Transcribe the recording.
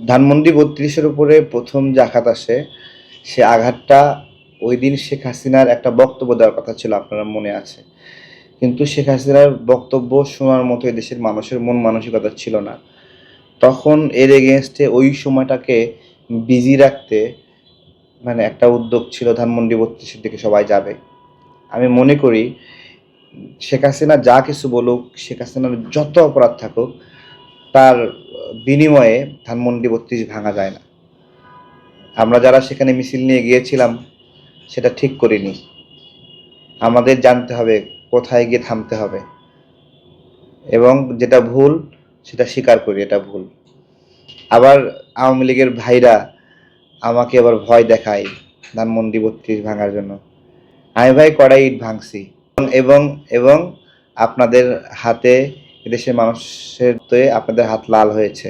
ধানমন্ডি ৩২-এর উপরে প্রথম যে আঘাত আসে, সে আঘাতটা ওই দিন শেখ হাসিনার একটা বক্তব্য দেওয়ার কথা ছিল, আপনার মনে আছে। কিন্তু শেখ হাসিনার বক্তব্য শোনার মতো এদেশের মানুষের মন মানসিকতা ছিল না। তখন এর এগেইনস্টে ওই সময়টাকে বিজি রাখতে মানে একটা উদ্যোগ ছিল ধানমন্ডি ৩২-এর দিকে সবাই যাবে। আমি মনে করি শেখ হাসিনা যা কিছু বলুক, শেখ হাসিনার যত অপরাধ থাকুক, তার বিনিময়ে ধানমন্ডি ৩২ ভাঙা যায় না। আমরা যারা সেখানে মিছিল নিয়ে গিয়েছিলাম সেটা ঠিক করিনি। আমাদের জানতে হবে কোথায় গিয়ে থামতে হবে, এবং যেটা ভুল সেটা স্বীকার করি এটা ভুল। আবার আওয়ামী লীগের ভাইরা আমাকে আবার ভয় দেখায় ধানমন্ডি ৩২ ভাঙার জন্য। আমি ভাই কড়াই ইট ভাঙছি, এবং এবং আপনাদের হাতে, এদেশের মানুষের আপনাদের হাত লাল হয়েছে।